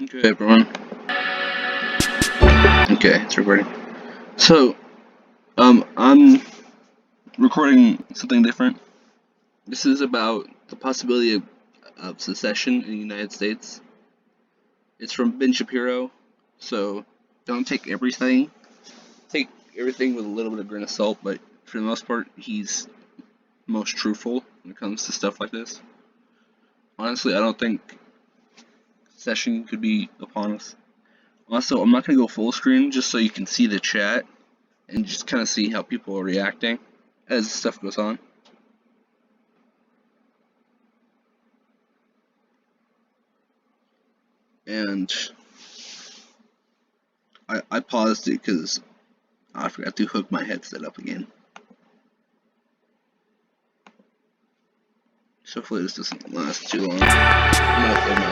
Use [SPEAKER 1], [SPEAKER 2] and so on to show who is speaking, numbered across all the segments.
[SPEAKER 1] Okay, everyone. Okay, it's recording. So, I'm recording something different. This is about the possibility of secession in the United States. It's from Ben Shapiro, so don't take everything. Take everything with a little bit of grain of salt, but for the most part, he's most truthful when it comes to stuff like this. Honestly, I don't think secession could be upon us. Also, I'm not going to go full screen just so you can see the chat and just kind of see how people are reacting as stuff goes on. And I paused it because I forgot to hook my headset up again. So hopefully this doesn't last too long. I'm gonna throw my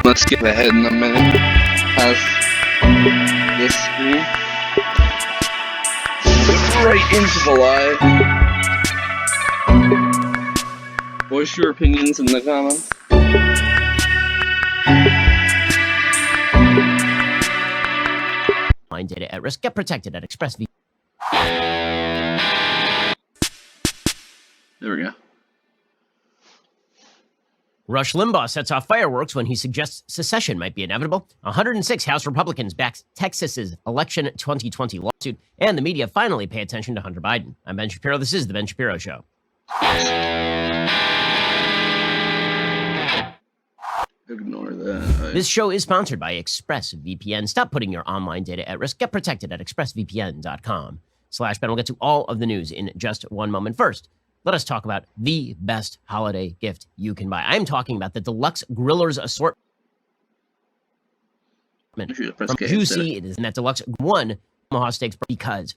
[SPEAKER 1] Let's skip ahead in a minute past this screen. Right into the live. Voice your opinions in the comments.
[SPEAKER 2] Line data at risk. Get protected at ExpressVPN.
[SPEAKER 1] There we go.
[SPEAKER 2] Rush Limbaugh sets off fireworks when he suggests secession might be inevitable. 106 House Republicans back Texas's election 2020 lawsuit, and the media finally pay attention to Hunter Biden. I'm Ben Shapiro. This is The Ben Shapiro Show.
[SPEAKER 1] Ignore that.
[SPEAKER 2] This show is sponsored by ExpressVPN. Stop putting your online data at risk. Get protected at expressvpn.com/Ben. We'll get to all of the news in just one moment. First, let us talk about the best holiday gift you can buy. I'm talking about the Deluxe Grillers Assortment. From Juicy, it is in that Deluxe one Omaha steaks because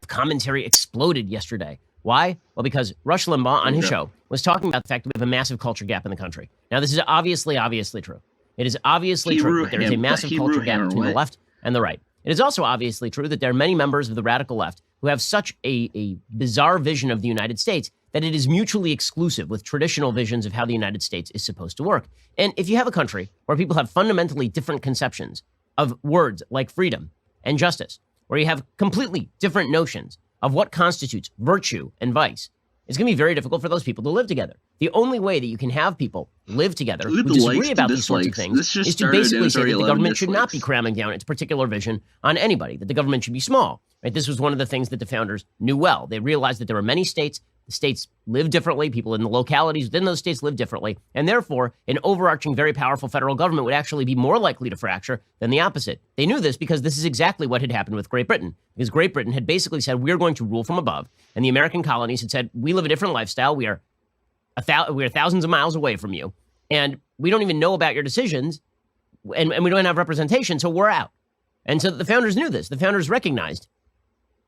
[SPEAKER 2] commentary exploded yesterday. Why? Well, because Rush Limbaugh on his show was talking about the fact that we have a massive culture gap in the country. Now, this is obviously true. It is obviously true that there is a massive culture gap between the left and the right. It is also obviously true that there are many members of the radical left who have such a bizarre vision of the United States that it is mutually exclusive with traditional visions of how the United States is supposed to work. And if you have a country where people have fundamentally different conceptions of words like freedom and justice, where you have completely different notions of what constitutes virtue and vice, it's going to be very difficult for those people to live together. The only way that you can have people live together who disagree about these sorts of things is to basically say that the government should not be cramming down its particular vision on anybody, that the government should be small. Right? This was one of the things that the founders knew well. They realized that there were many states. The states live differently. People in the localities within those states live differently. And therefore, an overarching, very powerful federal government would actually be more likely to fracture than the opposite. They knew this because this is exactly what had happened with Great Britain. Because Great Britain had basically said, we're going to rule from above. And the American colonies had said, we live a different lifestyle. We are thousands of miles away from you. And we don't even know about your decisions. And we don't have representation, so we're out. And so the founders knew this. The founders recognized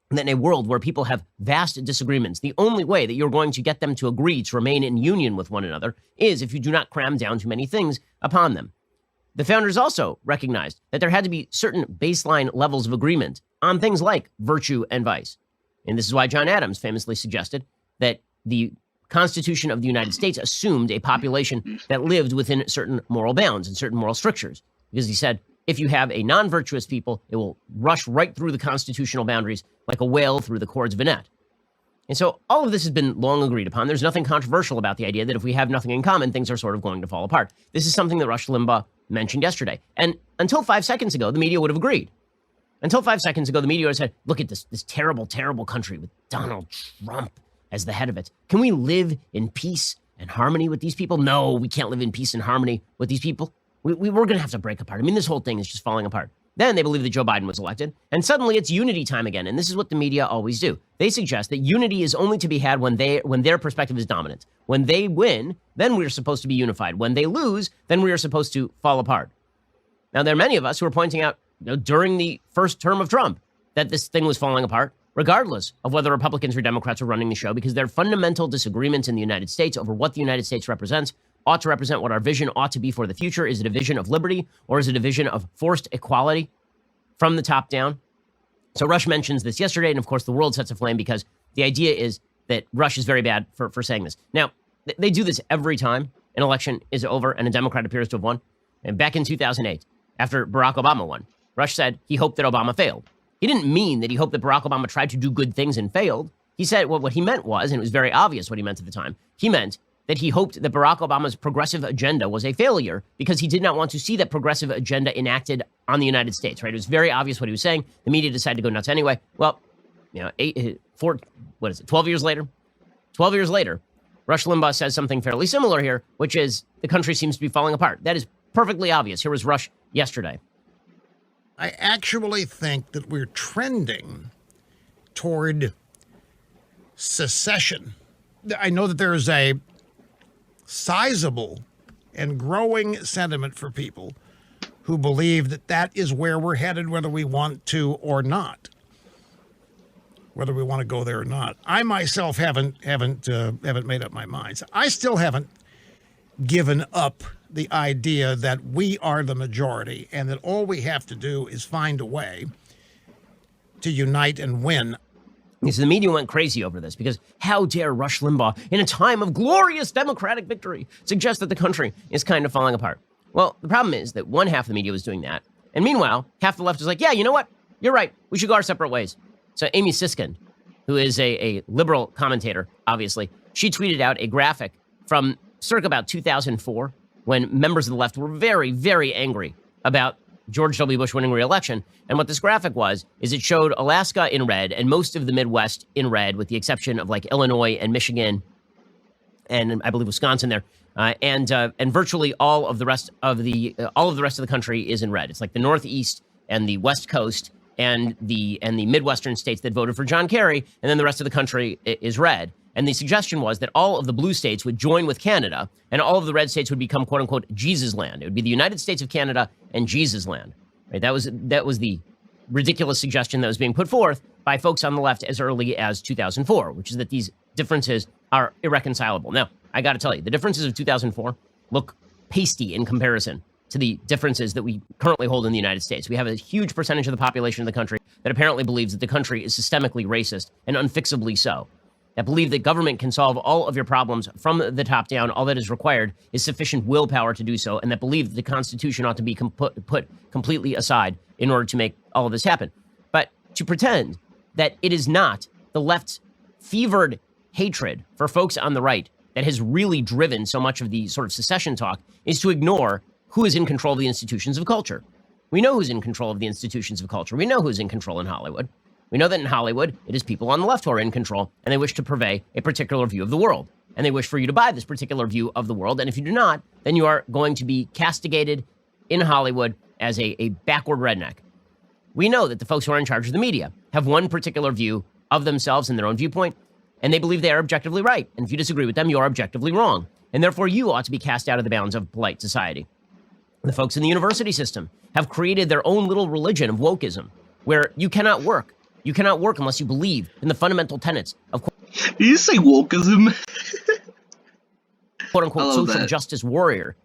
[SPEAKER 2] that in a world where people have vast disagreements, the only way that you're going to get them to agree to remain in union with one another is if you do not cram down too many things upon them. The founders also recognized that there had to be certain baseline levels of agreement on things like virtue and vice. And this is why John Adams famously suggested that the Constitution of the United States assumed a population that lived within certain moral bounds and certain moral strictures. Because he said, if you have a non-virtuous people, it will rush right through the constitutional boundaries like a whale through the cords of a net. And so all of this has been long agreed upon. There's nothing controversial about the idea that if we have nothing in common, things are sort of going to fall apart. This is something that Rush Limbaugh mentioned yesterday. And until 5 seconds ago, the media would have agreed. Until 5 seconds ago, the media would have said, look at this terrible, terrible country with Donald Trump as the head of it. Can we live in peace and harmony with these people? No, we can't live in peace and harmony with these people. We're going to have to break apart. I mean, this whole thing is just falling apart. Then they believe that Joe Biden was elected, and suddenly it's unity time again. And this is what the media always do. They suggest that unity is only to be had when their perspective is dominant. When they win, then we're supposed to be unified. When they lose, then we are supposed to fall apart. Now, there are many of us who are pointing out, during the first term of Trump, that this thing was falling apart, regardless of whether Republicans or Democrats are running the show, because there are fundamental disagreements in the United States over what the United States represents, ought to represent what our vision ought to be for the future. Is it a vision of liberty, or is it a vision of forced equality from the top down? So Rush mentions this yesterday, and of course the world sets aflame because the idea is that Rush is very bad for saying this. Now, they do this every time an election is over and a Democrat appears to have won. And back in 2008, after Barack Obama won, Rush said he hoped that Obama failed. He didn't mean that he hoped that Barack Obama tried to do good things and failed. He said, well, what he meant was, and it was very obvious what he meant at the time, he meant that he hoped that Barack Obama's progressive agenda was a failure because he did not want to see that progressive agenda enacted on the United States, right? It was very obvious what he was saying. The media decided to go nuts anyway. Well, 12 years later? 12 years later, Rush Limbaugh says something fairly similar here, which is the country seems to be falling apart. That is perfectly obvious. Here was Rush yesterday.
[SPEAKER 3] I actually think that we're trending toward secession. I know that there is a sizable and growing sentiment for people who believe that that is where we're headed, whether we want to or not, whether we want to go there or not. I myself haven't made up my mind. So I still haven't given up the idea that we are the majority and that all we have to do is find a way to unite and win.
[SPEAKER 2] So the media went crazy over this because how dare Rush Limbaugh, in a time of glorious Democratic victory, suggest that the country is kind of falling apart? Well, the problem is that one half of the media was doing that. And meanwhile, half the left is like, yeah, you know what? You're right. We should go our separate ways. So Amy Siskind, who is a liberal commentator, obviously, she tweeted out a graphic from circa about 2004 when members of the left were very, very angry about George W. Bush winning re-election. And what this graphic was, is it showed Alaska in red and most of the Midwest in red, with the exception of like Illinois and Michigan and I believe Wisconsin there. And virtually all of the rest of the country is in red. It's like the Northeast and the West Coast and the Midwestern states that voted for John Kerry, and then the rest of the country is red. And the suggestion was that all of the blue states would join with Canada, and all of the red states would become, quote unquote, Jesus land. It would be the United States of Canada and Jesus land. Right? That was the ridiculous suggestion that was being put forth by folks on the left as early as 2004, which is that these differences are irreconcilable. Now, I got to tell you, the differences of 2004 look pasty in comparison to the differences that we currently hold in the United States. We have a huge percentage of the population of the country that apparently believes that the country is systemically racist and unfixably so, that believe that government can solve all of your problems from the top down. All that is required is sufficient willpower to do so, and that believe that the Constitution ought to be put completely aside in order to make all of this happen. But to pretend that it is not the left's fevered hatred for folks on the right that has really driven so much of the sort of secession talk is to ignore who is in control of the institutions of culture. We know who's in control of the institutions of culture. We know who's in control in Hollywood. We know that in Hollywood, it is people on the left who are in control, and they wish to purvey a particular view of the world. And they wish for you to buy this particular view of the world. And if you do not, then you are going to be castigated in Hollywood as a backward redneck. We know that the folks who are in charge of the media have one particular view of themselves and their own viewpoint, and they believe they are objectively right. And if you disagree with them, you are objectively wrong. And therefore, you ought to be cast out of the bounds of polite society. The folks in the university system have created their own little religion of wokeism, where you cannot work. You cannot work unless you believe in the fundamental tenets of
[SPEAKER 1] Did you say wokeism?
[SPEAKER 2] quote-unquote social justice warrior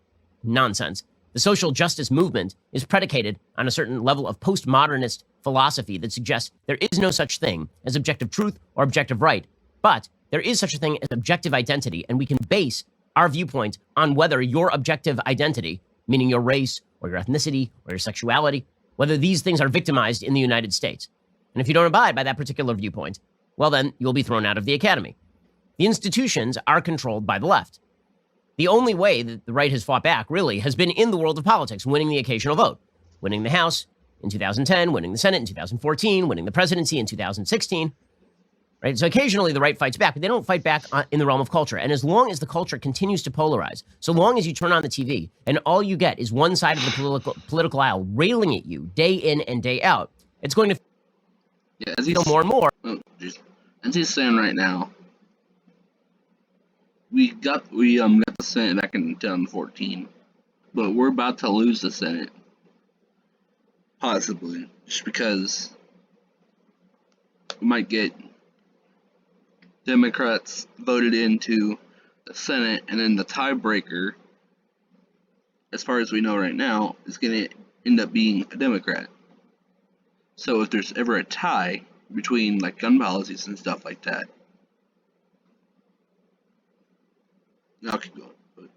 [SPEAKER 2] nonsense. The social justice movement is predicated on a certain level of postmodernist philosophy that suggests there is no such thing as objective truth or objective right, but there is such a thing as objective identity, and we can base our viewpoint on whether your objective identity, meaning your race or your ethnicity or your sexuality, whether these things are victimized in the United States. And if you don't abide by that particular viewpoint, well, then you'll be thrown out of the academy. The institutions are controlled by the left. The only way that the right has fought back, really, has been in the world of politics, winning the occasional vote, winning the House in 2010, winning the Senate in 2014, winning the presidency in 2016. right? So occasionally the right fights back, but they don't fight back in the realm of culture. And as long as the culture continues to polarize, so long as you turn on the TV and all you get is one side of the political aisle railing at you day in and day out, it's going to feel more and more.
[SPEAKER 1] Oh, as he's saying right now, we got the Senate back in 2014, but we're about to lose the Senate, possibly, just because we might get Democrats voted into the Senate, and then the tiebreaker, as far as we know right now, is going to end up being a Democrat. So if there's ever a tie between like gun policies and stuff like that, I'll keep going. But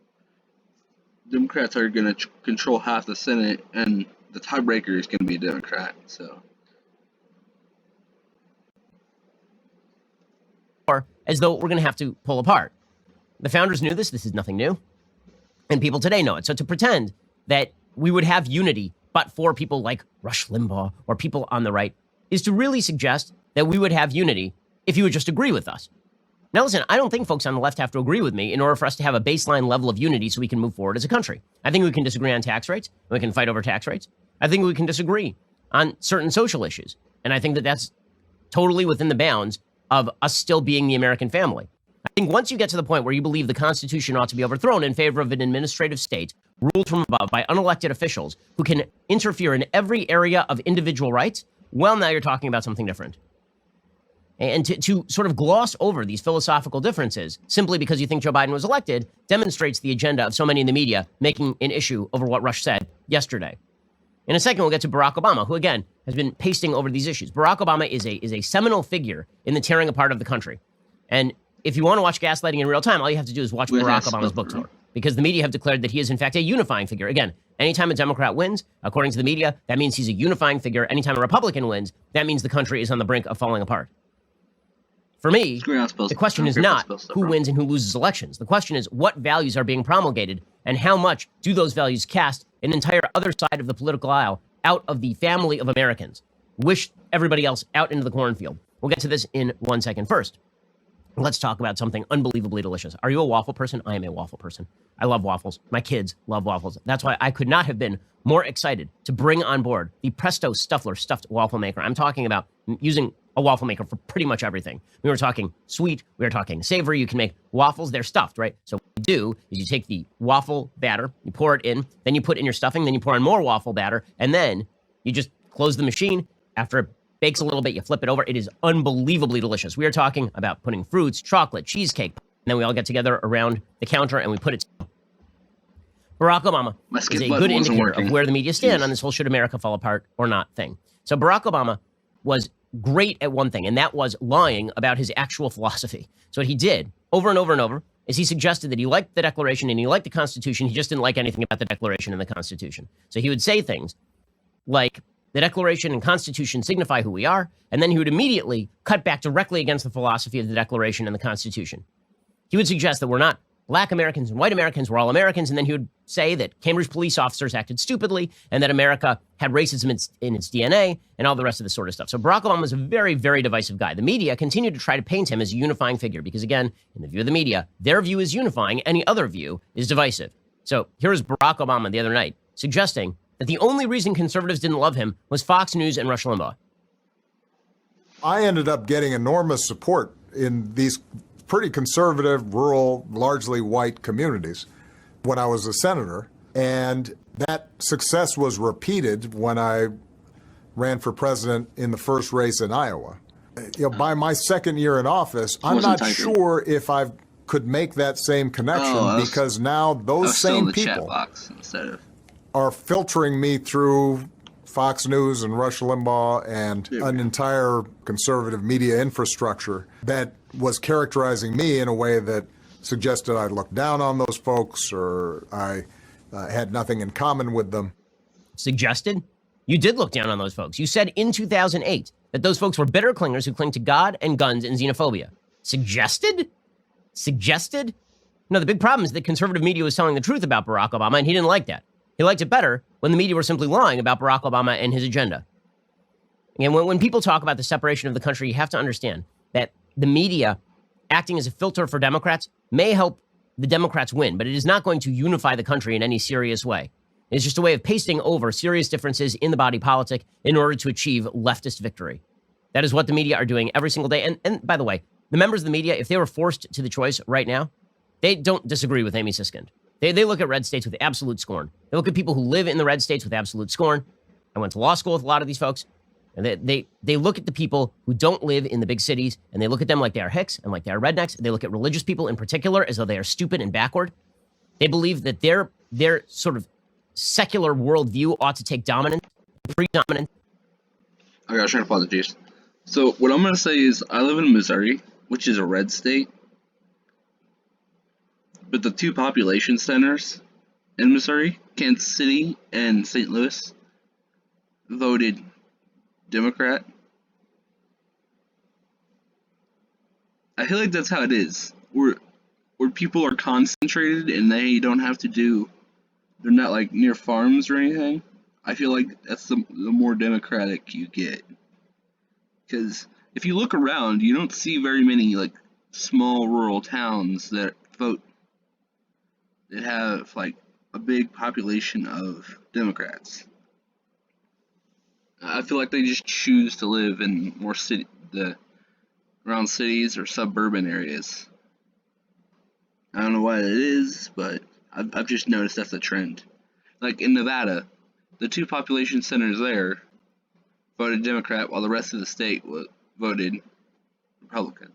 [SPEAKER 1] Democrats are going to control half the Senate, and the tiebreaker is going to be a Democrat. So.
[SPEAKER 2] As though we're going to have to pull apart. The founders knew this. This is nothing new. And people today know it. So to pretend that we would have unity but for people like Rush Limbaugh or people on the right is to really suggest that we would have unity if you would just agree with us. Now listen, I don't think folks on the left have to agree with me in order for us to have a baseline level of unity so we can move forward as a country. I think we can disagree on tax rates. And we can fight over tax rates. I think we can disagree on certain social issues. And I think that that's totally within the bounds of us still being the American family. I think once you get to the point where you believe the Constitution ought to be overthrown in favor of an administrative state ruled from above by unelected officials who can interfere in every area of individual rights, well, now you're talking about something different. And to sort of gloss over these philosophical differences simply because you think Joe Biden was elected demonstrates the agenda of so many in the media making an issue over what Rush said yesterday. In a second, we'll get to Barack Obama, who, again, has been pasting over these issues. Barack Obama is a seminal figure in the tearing apart of the country. And if you want to watch gaslighting in real time, all you have to do is watch Barack Obama's book tour, because the media have declared that he is, in fact, a unifying figure. Again, anytime a Democrat wins, according to the media, that means he's a unifying figure. Anytime a Republican wins, that means the country is on the brink of falling apart. For me, the question is not who wins and who loses elections. The question is what values are being promulgated and how much do those values cast an entire other side of the political aisle out of the family of Americans, wish everybody else out into the cornfield. We'll get to this in 1 second. First, let's talk about something unbelievably delicious. Are you a waffle person? I am a waffle person. I love waffles. My kids love waffles. That's why I could not have been more excited to bring on board the Presto Stuffler stuffed waffle maker. I'm talking about using a waffle maker for pretty much everything. We were talking sweet. We were talking savory. You can make waffles. They're stuffed, right? So what you do is you take the waffle batter, you pour it in, then you put in your stuffing, then you pour in more waffle batter, and then you just close the machine. After it bakes a little bit, you flip it over. It is unbelievably delicious. We are talking about putting fruits, chocolate, cheesecake, and then we all get together around the counter and we put it. Barack Obama is a good indicator of where the media stand on this whole should America fall apart or not thing. So Barack Obama was great at one thing, and that was lying about his actual philosophy. So what he did over and over and over is he suggested that he liked the Declaration and he liked the Constitution. He just didn't like anything about the Declaration and the Constitution. So he would say things like the Declaration and Constitution signify who we are, and then he would immediately cut back directly against the philosophy of the Declaration and the Constitution. He would suggest that we're not Black Americans and white Americans, we're all Americans, and then he would say that Cambridge police officers acted stupidly and that America had racism in its DNA and all the rest of this sort of stuff. So Barack Obama was a very, very divisive guy. The media continued to try to paint him as a unifying figure because, again, in the view of the media, their view is unifying, any other view is divisive. So here was Barack Obama the other night suggesting that the only reason conservatives didn't love him was Fox News and Rush Limbaugh.
[SPEAKER 4] I ended up getting enormous support in these pretty conservative, rural, largely white communities when I was a senator. And that success was repeated when I ran for president in the first race in Iowa. By my second year in office, I'm not sure if I could make that same connection because now those same people are filtering me through Fox News and Rush Limbaugh and an entire conservative media infrastructure that was characterizing me in a way that suggested I looked down on those folks or I had nothing in common with them.
[SPEAKER 2] Suggested? You did look down on those folks. You said in 2008 that those folks were bitter clingers who cling to God and guns and xenophobia. Suggested? Suggested? No, the big problem is that conservative media was telling the truth about Barack Obama, and he didn't like that. He liked it better when the media were simply lying about Barack Obama and his agenda. And when people talk about the separation of the country, you have to understand that the media acting as a filter for Democrats may help the Democrats win, but it is not going to unify the country in any serious way. It's just a way of pasting over serious differences in the body politic in order to achieve leftist victory. That is what the media are doing every single day. And by the way, the members of the media, if they were forced to the choice right now, they don't disagree with Amy Siskind. They look at red states with absolute scorn. They look at people who live in the red states with absolute scorn. I went to law school with a lot of these folks. And they look at the people who don't live in the big cities, and they look at them like they are hicks and like they are rednecks. They look at religious people in particular as though they are stupid and backward. They believe that their sort of secular worldview ought to take dominance, predominant.
[SPEAKER 1] I gotta try to pause it, Jason. So what I'm gonna say is I live in Missouri, which is a red state, but the two population centers in Missouri, Kansas City and St. Louis, voted Democrat. I feel like that's how it is, where people are concentrated and they don't have to do. They're not like near farms or anything. I feel like that's the more democratic you get. Because if you look around, you don't see very many like small rural towns that vote that have like a big population of Democrats. I feel like they just choose to live in more around cities or suburban areas. I don't know why it is, but I've just noticed that's a trend. Like in Nevada, the two population centers there voted Democrat, while the rest of the state voted Republican.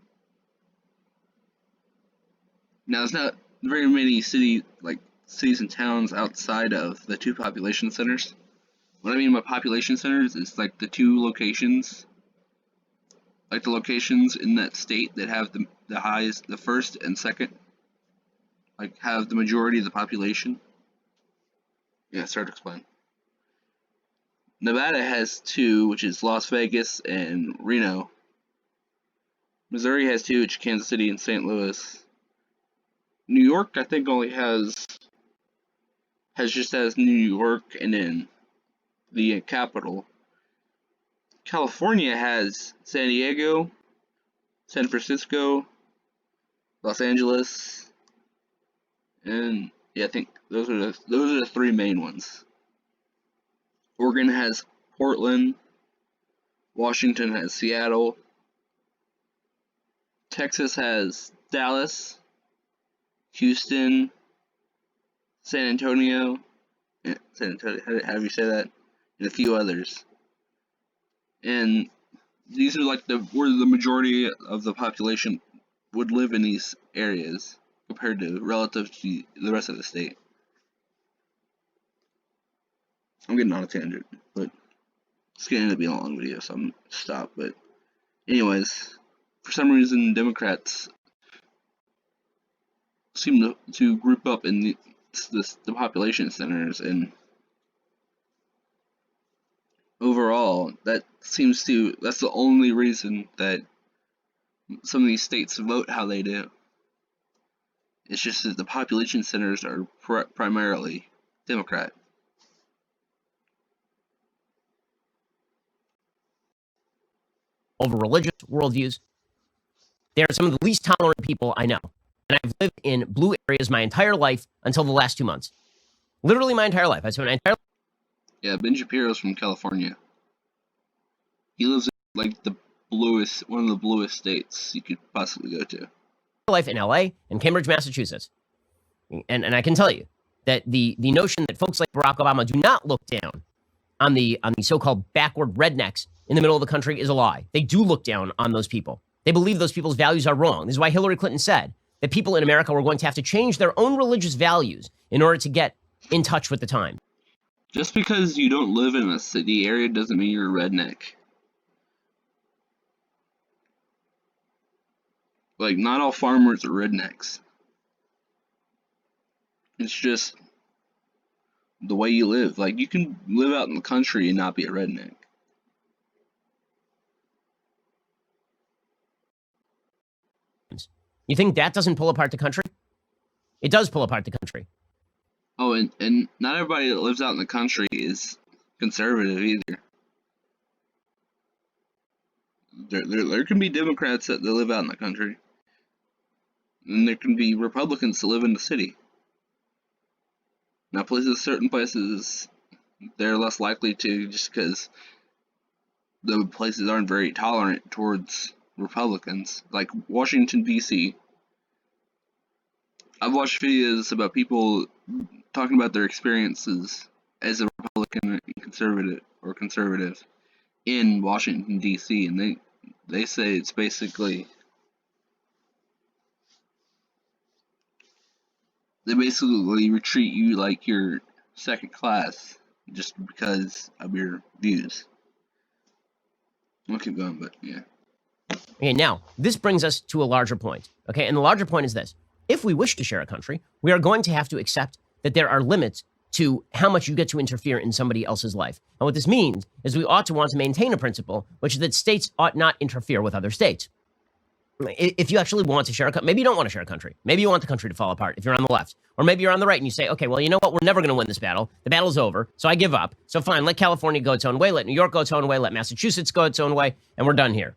[SPEAKER 1] Now, there's not very many cities and towns outside of the two population centers. What I mean by population centers is like the two locations, like the locations in that state that have the highest, the first and second, like have the majority of the population. Yeah, start to explain. Nevada has two, which is Las Vegas and Reno. Missouri has two, which is Kansas City and St. Louis. New York, I think, only has New York and then the capital. California has San Diego, San Francisco, Los Angeles, and yeah, I think those are the three main ones. Oregon has Portland, Washington has Seattle, Texas has Dallas, Houston, San Antonio, how do you say that? And a few others. And these are like where the majority of the population would live in these areas compared to relative to the rest of the state. I'm getting on a tangent, but it's getting to be a long video, so I'm gonna stop. But anyways, for some reason, Democrats seem to group up in the population centers, and overall, that's the only reason that some of these states vote how they do. It's just that the population centers are primarily Democrat.
[SPEAKER 2] Over religious worldviews. They are some of the least tolerant people I know. And I've lived in blue areas my entire life until the last 2 months. Literally my entire life. I spent my entire life.
[SPEAKER 1] Yeah, Ben Shapiro's from California. He lives in like one of the bluest states you could possibly go to.
[SPEAKER 2] Life in LA and Cambridge, Massachusetts. And I can tell you that the notion that folks like Barack Obama do not look down on the so-called backward rednecks in the middle of the country is a lie. They do look down on those people. They believe those people's values are wrong. This is why Hillary Clinton said that people in America were going to have to change their own religious values in order to get in touch with the time.
[SPEAKER 1] Just because you don't live in a city area doesn't mean you're a redneck. Like, not all farmers are rednecks. It's just the way you live. Like, you can live out in the country and not be a redneck.
[SPEAKER 2] You think that doesn't pull apart the country? It does pull apart the country.
[SPEAKER 1] Oh, and not everybody that lives out in the country is conservative either. There can be Democrats that live out in the country, and there can be Republicans that live in the city. Now, certain places, they're less likely to, just because the places aren't very tolerant towards Republicans. Like Washington, D.C. I've watched videos about people talking about their experiences as a Republican conservative in Washington, D.C., and they say it's basically, they basically treat you like you're second class just because of your views. I'll keep going, but yeah.
[SPEAKER 2] Okay, now, this brings us to a larger point. Okay, and the larger point is this. If we wish to share a country, we are going to have to accept that there are limits to how much you get to interfere in somebody else's life. And what this means is we ought to want to maintain a principle, which is that states ought not interfere with other states. If you actually want to share a country, maybe you don't want to share a country. Maybe you want the country to fall apart if you're on the left. Or maybe you're on the right and you say, okay, well, you know what? We're never going to win this battle. The battle's over, so I give up. So fine, let California go its own way, let New York go its own way, let Massachusetts go its own way, and we're done here.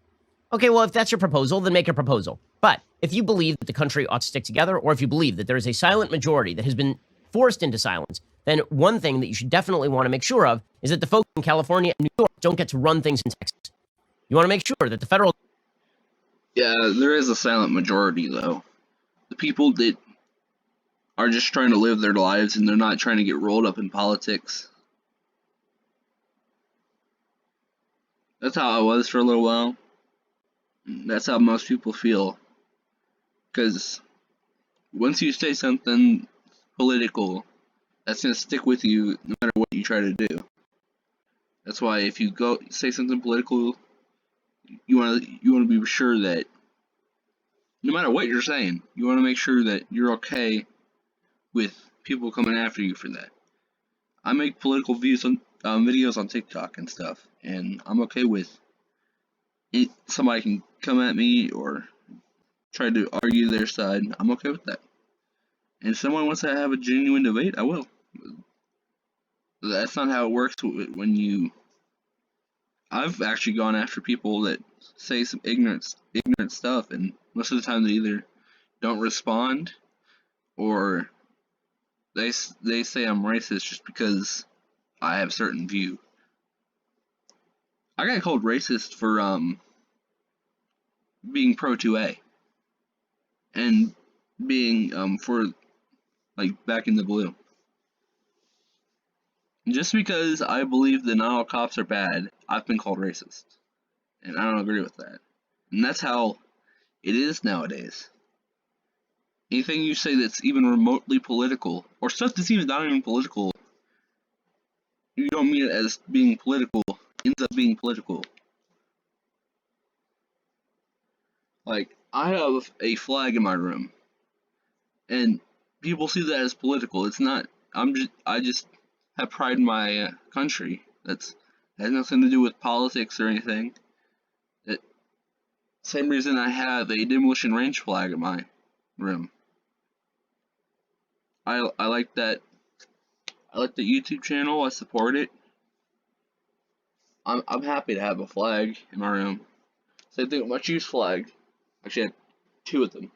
[SPEAKER 2] Okay, well, if that's your proposal, then make your proposal. But if you believe that the country ought to stick together, or if you believe that there is a silent majority that has been forced into silence, then one thing that you should definitely want to make sure of is that the folks in California and New York don't get to run things in Texas. You want to make sure that the federal...
[SPEAKER 1] Yeah, there is a silent majority, though. The people that are just trying to live their lives and they're not trying to get rolled up in politics. That's how I was for a little while. That's how most people feel. Because once you say something political, that's going to stick with you no matter what you try to do. That's why if you go say something political, you want to be sure that no matter what you're saying, you want to make sure that you're okay with people coming after you for that. I make political views on videos on TikTok and stuff, and I'm okay with it. Somebody can come at me or try to argue their side. I'm okay with that. And if someone wants to have a genuine debate, I will. That's not how it works when you... I've actually gone after people that say some ignorant stuff, and most of the time they either don't respond or they say I'm racist just because I have a certain view. I got called racist for being pro 2A and being for like back in the blue. Just because I believe that not all cops are bad, I've been called racist. And I don't agree with that. And that's how it is nowadays. Anything you say that's even remotely political, or stuff that's even not even political, you don't mean it as being political, ends up being political. Like, I have a flag in my room, and people see that as political. It's not. I just have pride in my country. That has nothing to do with politics or anything. Same reason I have a demolition range flag in my room. I like that. I like the YouTube channel. I support it. I'm happy to have a flag in my room. Same thing with my Chiefs flag. Actually, I have two of them.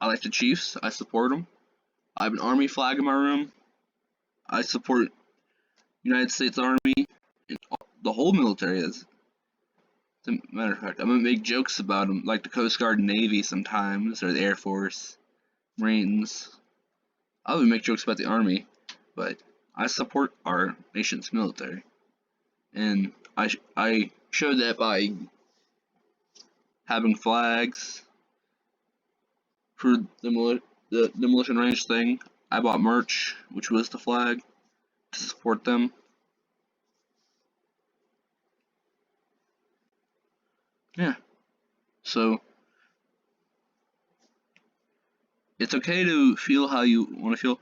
[SPEAKER 1] I like the Chiefs. I support them. I have an Army flag in my room. I support United States Army and the whole military. As a matter of fact, I'm gonna make jokes about them, like the Coast Guard and Navy sometimes, or the Air Force, Marines. I would make jokes about the Army, but I support our nation's military, and I show that by having flags for the demolition range thing. I bought merch, which was the flag, to support them. Yeah, so it's okay to feel how you want to feel.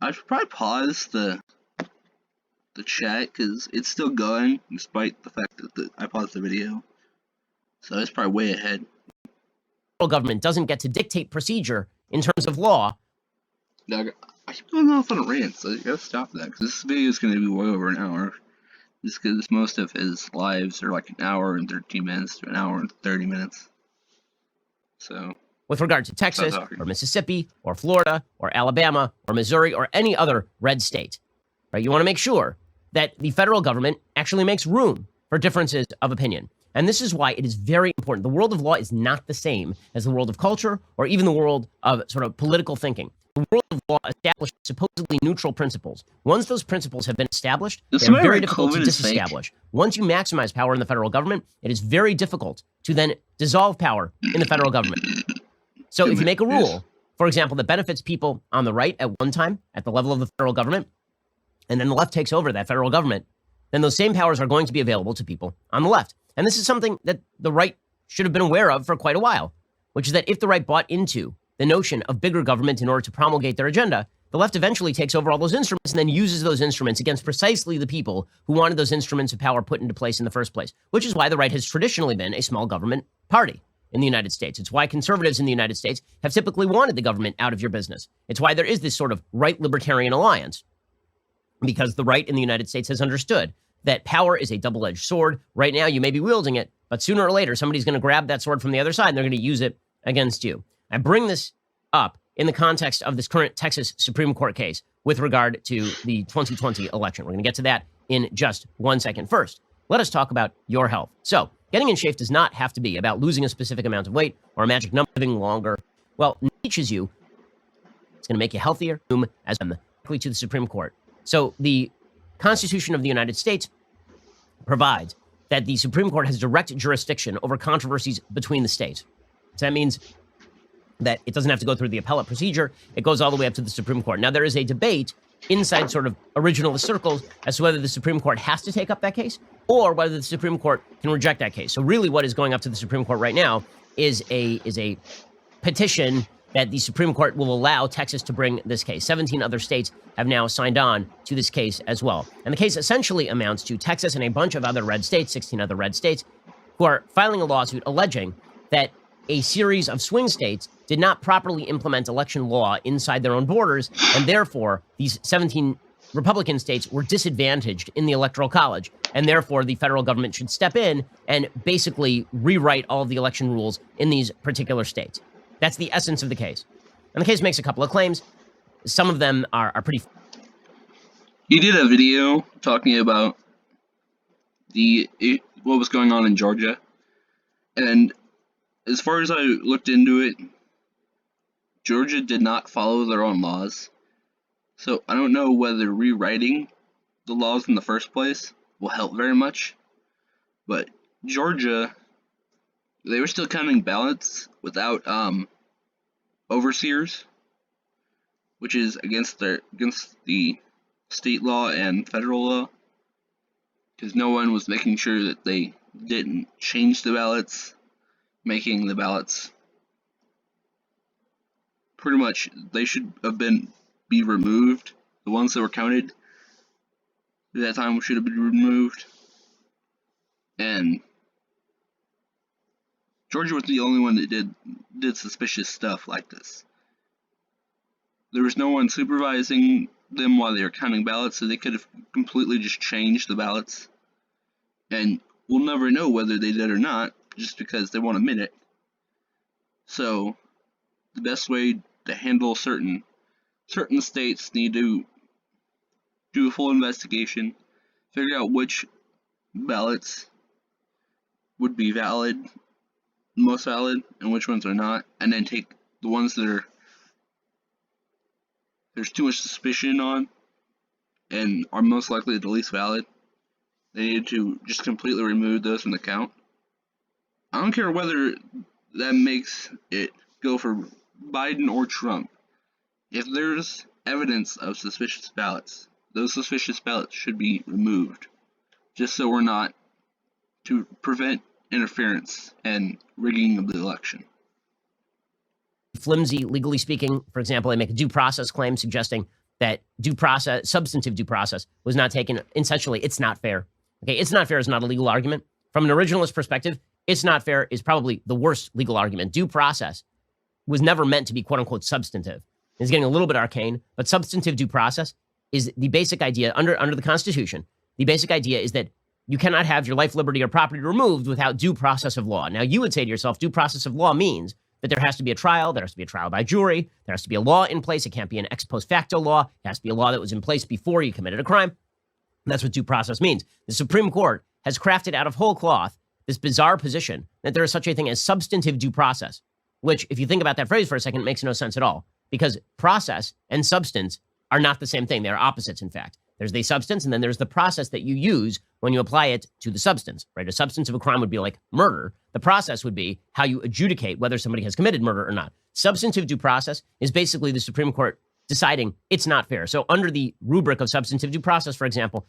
[SPEAKER 1] I should probably pause the chat because it's still going despite the fact that I paused the video. So it's probably way ahead.
[SPEAKER 2] The government doesn't get to dictate procedure in terms of law.
[SPEAKER 1] Now, I keep going off on a rant, so you gotta stop that because this video is going to be way over an hour. just because most of his lives are like an hour and 13 minutes to an hour and 30 minutes. So,
[SPEAKER 2] with regard to Texas or Mississippi or Florida or Alabama or Missouri or any other red state, right? You want to make sure that the federal government actually makes room for differences of opinion. And this is why it is very important. The world of law is not the same as the world of culture or even the world of sort of political thinking. The world of law establishes supposedly neutral principles. Once those principles have been established, they're very difficult to disestablish. Once you maximize power in the federal government, it is very difficult to then dissolve power in the federal government. So if you make a rule, for example, that benefits people on the right at one time at the level of the federal government, and then the left takes over that federal government, then those same powers are going to be available to people on the left. And this is something that the right should have been aware of for quite a while, which is that if the right bought into the notion of bigger government in order to promulgate their agenda, the left eventually takes over all those instruments and then uses those instruments against precisely the people who wanted those instruments of power put into place in the first place, which is why the right has traditionally been a small government party in the United States. It's why conservatives in the United States have typically wanted the government out of your business. It's why there is this sort of right libertarian alliance, because the right in the United States has understood that power is a double-edged sword. Right now, you may be wielding it, but sooner or later, somebody's going to grab that sword from the other side and they're going to use it against you. I bring this up in the context of this current Texas Supreme Court case with regard to the 2020 election. We're going to get to that in just 1 second. First, let us talk about your health. So, getting in shape does not have to be about losing a specific amount of weight or a magic number, living longer. Well, it teaches you it's going to make you healthier, as directly to the Supreme Court. So, the Constitution of the United States provides that the Supreme Court has direct jurisdiction over controversies between the states. So that means that it doesn't have to go through the appellate procedure. It goes all the way up to the Supreme Court. Now, there is a debate inside sort of originalist circles as to whether the Supreme Court has to take up that case or whether the Supreme Court can reject that case. So really what is going up to the Supreme Court right now is a petition that the Supreme Court will allow Texas to bring this case. 17 other states have now signed on to this case as well. And the case essentially amounts to Texas and a bunch of other red states, 16 other red states, who are filing a lawsuit alleging that a series of swing states did not properly implement election law inside their own borders, and therefore these 17 Republican states were disadvantaged in the Electoral College, and therefore the federal government should step in and basically rewrite all of the election rules in these particular states. That's the essence of the case. And the case makes a couple of claims. Some of them are pretty...
[SPEAKER 1] You did a video talking about what was going on in Georgia, and as far as I looked into it, Georgia did not follow their own laws. So I don't know whether rewriting the laws in the first place will help very much. But Georgia, they were still counting ballots without overseers, which is against the state law and federal law, because no one was making sure that they didn't change the ballots, making the ballots pretty much, they should have be removed. The ones that were counted at that time should have been removed. And Georgia was the only one that did suspicious stuff like this. There was no one supervising them while they were counting ballots, so they could have completely just changed the ballots. And we'll never know whether they did or not, just because they won't admit it. So the best way to handle certain states need to do a full investigation, figure out which ballots would be valid, most valid, and which ones are not, and then take the ones that there's too much suspicion on and are most likely the least valid. They need to just completely remove those from the count. I don't care whether that makes it go for Biden or Trump. If there's evidence of suspicious ballots, those suspicious ballots should be removed, just so we're not to prevent interference and rigging of the election.
[SPEAKER 2] Flimsy, legally speaking. For example, they make a due process claim suggesting that substantive due process was not taken. Essentially, it's not fair. Okay, it's not fair is not a legal argument. From an originalist perspective, it's not fair is probably the worst legal argument. Due process was never meant to be quote unquote substantive. It's getting a little bit arcane, but substantive due process is the basic idea under the Constitution the basic idea is that you cannot have your life, liberty, or property removed without due process of law. Now, you would say to yourself, due process of law means that there has to be a trial, there has to be a trial by jury, there has to be a law in place. It can't be an ex post facto law. It has to be a law that was in place before you committed a crime. That's what due process means. The Supreme Court has crafted out of whole cloth this bizarre position that there is such a thing as substantive due process, which, if you think about that phrase for a second, makes no sense at all, because process and substance are not the same thing. They're opposites, in fact. There's the substance, and then there's the process that you use when you apply it to the substance, right? A substance of a crime would be like murder. The process would be how you adjudicate whether somebody has committed murder or not. Substantive due process is basically the Supreme Court deciding it's not fair. So under the rubric of substantive due process, for example,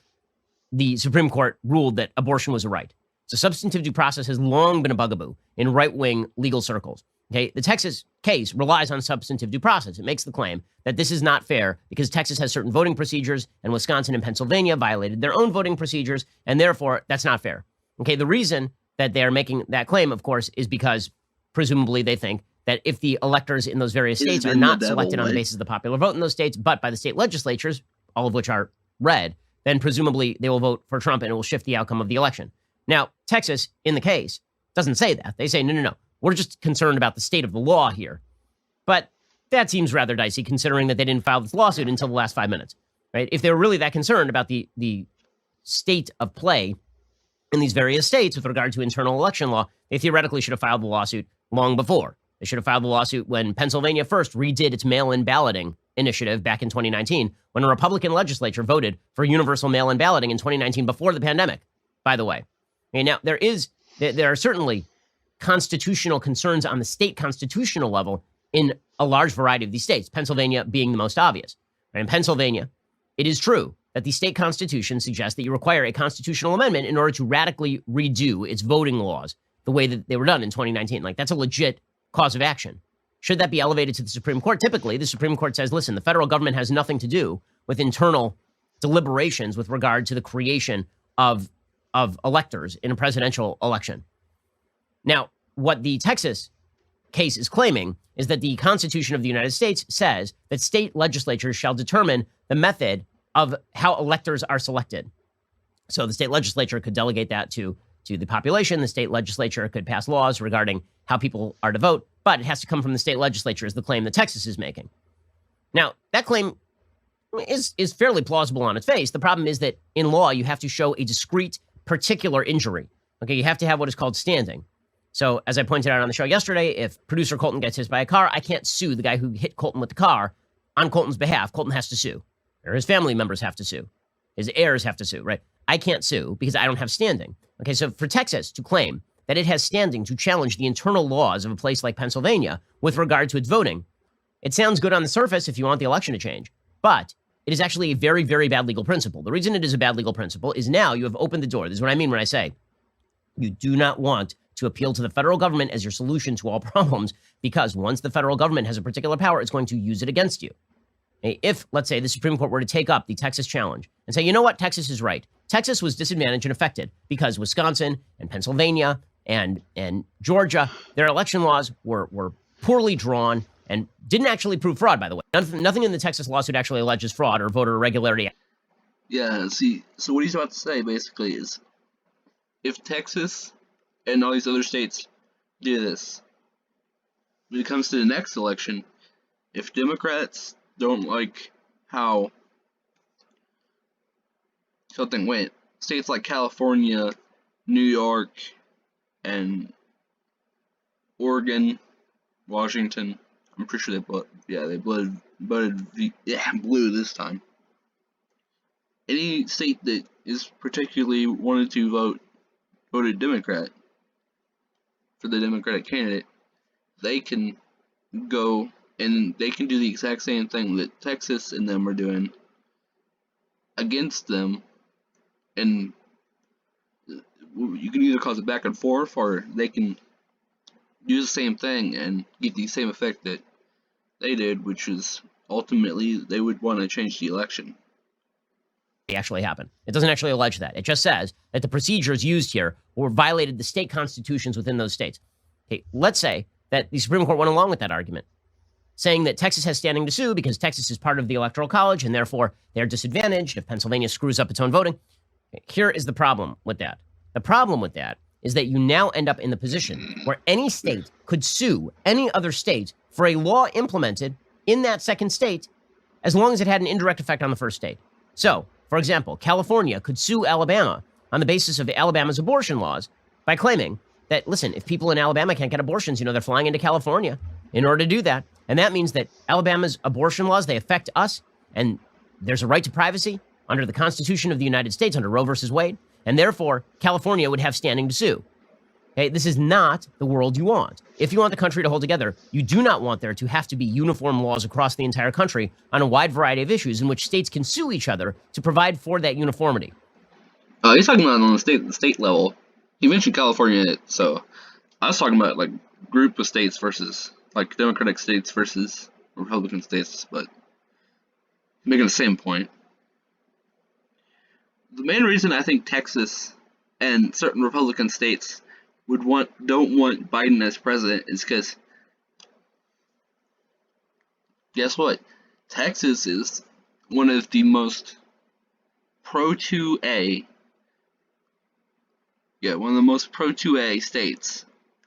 [SPEAKER 2] the Supreme Court ruled that abortion was a right. So substantive due process has long been a bugaboo in right-wing legal circles. Okay, the Texas case relies on substantive due process. It makes the claim that this is not fair because Texas has certain voting procedures and Wisconsin and Pennsylvania violated their own voting procedures, and therefore that's not fair. Okay, the reason that they are making that claim, of course, is because presumably they think that if the electors in those various states are not selected on the basis of the popular vote in those states, but by the state legislatures, all of which are red, then presumably they will vote for Trump and it will shift the outcome of the election. Now, Texas, in the case, doesn't say that. They say, no. We're just concerned about the state of the law here. But that seems rather dicey, considering that they didn't file this lawsuit until the last 5 minutes, right? If they were really that concerned about the state of play in these various states with regard to internal election law, they theoretically should have filed the lawsuit long before. They should have filed the lawsuit when Pennsylvania first redid its mail-in balloting initiative back in 2019, when a Republican legislature voted for universal mail-in balloting in 2019 before the pandemic, by the way. And now, there are certainly constitutional concerns on the state constitutional level in a large variety of these states, Pennsylvania being the most obvious. And in Pennsylvania, it is true that the state constitution suggests that you require a constitutional amendment in order to radically redo its voting laws the way that they were done in 2019. Like, that's a legit cause of action. Should that be elevated to the Supreme Court? Typically, the Supreme Court says, listen, the federal government has nothing to do with internal deliberations with regard to the creation of electors in a presidential election. Now, what the Texas case is claiming is that the Constitution of the United States says that state legislatures shall determine the method of how electors are selected. So the state legislature could delegate that to the population. The state legislature could pass laws regarding how people are to vote, but it has to come from the state legislature is the claim that Texas is making. Now, that claim is fairly plausible on its face. The problem is that in law, you have to show a discrete, particular injury. Okay, you have to have what is called standing. So as I pointed out on the show yesterday, if producer Colton gets hit by a car, I can't sue the guy who hit Colton with the car on Colton's behalf. Colton has to sue, or his family members have to sue. His heirs have to sue, right? I can't sue because I don't have standing. Okay, so for Texas to claim that it has standing to challenge the internal laws of a place like Pennsylvania with regard to its voting, it sounds good on the surface if you want the election to change, but it is actually a very, very bad legal principle. The reason it is a bad legal principle is now you have opened the door. This is what I mean when I say you do not want to appeal to the federal government as your solution to all problems, because once the federal government has a particular power, it's going to use it against you. If, let's say, the Supreme Court were to take up the Texas challenge and say, you know what, Texas is right. Texas was disadvantaged and affected because Wisconsin and Pennsylvania and Georgia, their election laws were poorly drawn and didn't actually prove fraud, by the way. Nothing in the Texas lawsuit actually alleges fraud or voter irregularity.
[SPEAKER 1] Yeah, see, so what he's about to say basically is if Texas and all these other states do this, when it comes to the next election, if Democrats don't like how something went, states like California, New York, and Oregon, Washington, I'm pretty sure they voted blue this time. Any state that is particularly wanted to voted Democrat for the Democratic candidate, they can go and they can do the exact same thing that Texas and them are doing against them, and you can either cause a back and forth, or they can do the same thing and get the same effect that they did, which is ultimately they would want to change the election.
[SPEAKER 2] Actually happen. It doesn't actually allege that. It just says that the procedures used here were violated the state constitutions within those states. Okay, let's say that the Supreme Court went along with that argument, saying that Texas has standing to sue because Texas is part of the Electoral College and therefore they're disadvantaged if Pennsylvania screws up its own voting. Here is the problem with that. The problem with that is that you now end up in the position where any state could sue any other state for a law implemented in that second state as long as it had an indirect effect on the first state. So, for example, California could sue Alabama on the basis of Alabama's abortion laws by claiming that, listen, if people in Alabama can't get abortions, they're flying into California in order to do that. And that means that Alabama's abortion laws, they affect us, and there's a right to privacy under the Constitution of the United States, under Roe versus Wade, and therefore California would have standing to sue. Okay, this is not the world you want. If you want the country to hold together, you do not want there to have to be uniform laws across the entire country on a wide variety of issues in which states can sue each other to provide for that uniformity.
[SPEAKER 1] He's talking about on the state level. He mentioned California, so I was talking about group of states versus Democratic states versus Republican states, but making the same point. The main reason I think Texas and certain Republican states don't want Biden as president is because, guess what? Texas is one of the most pro-2A states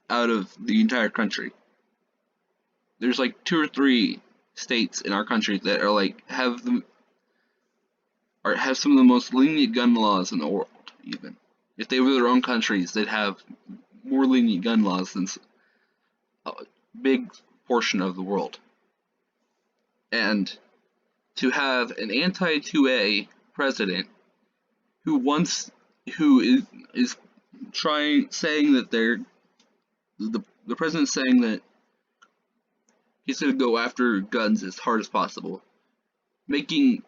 [SPEAKER 1] out of the entire country. There's 2 or 3 states in our country that are have some of the most lenient gun laws in the world. Even if they were their own countries, they'd have more lenient gun laws than a big portion of the world. And to have an anti-2A president who is saying that the president's saying that he's going to go after guns as hard as possible, making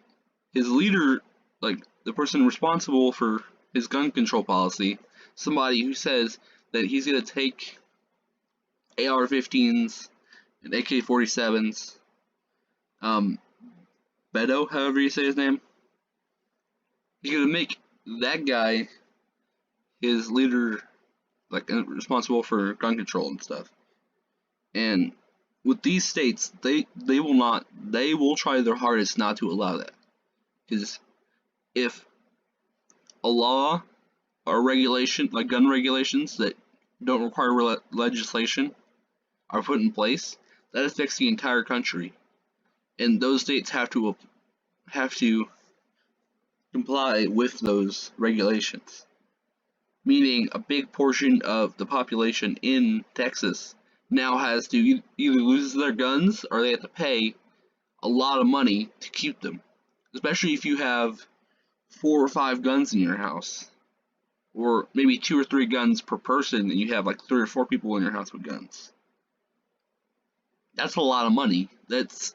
[SPEAKER 1] his leader, the person responsible for his gun control policy, somebody who says that he's going to take AR-15s and AK-47s, Beto, however you say his name, he's going to make that guy his leader, responsible for gun control and stuff. And with these states, they will try their hardest not to allow that. Because if a law or regulation, gun regulations that don't require legislation, are put in place, that affects the entire country, and those states have to comply with those regulations. Meaning, a big portion of the population in Texas now has to either lose their guns or they have to pay a lot of money to keep them. Especially if you have 4 or 5 guns in your house, or maybe 2 or 3 guns per person, and you have 3 or 4 people in your house with guns. That's a lot of money. That's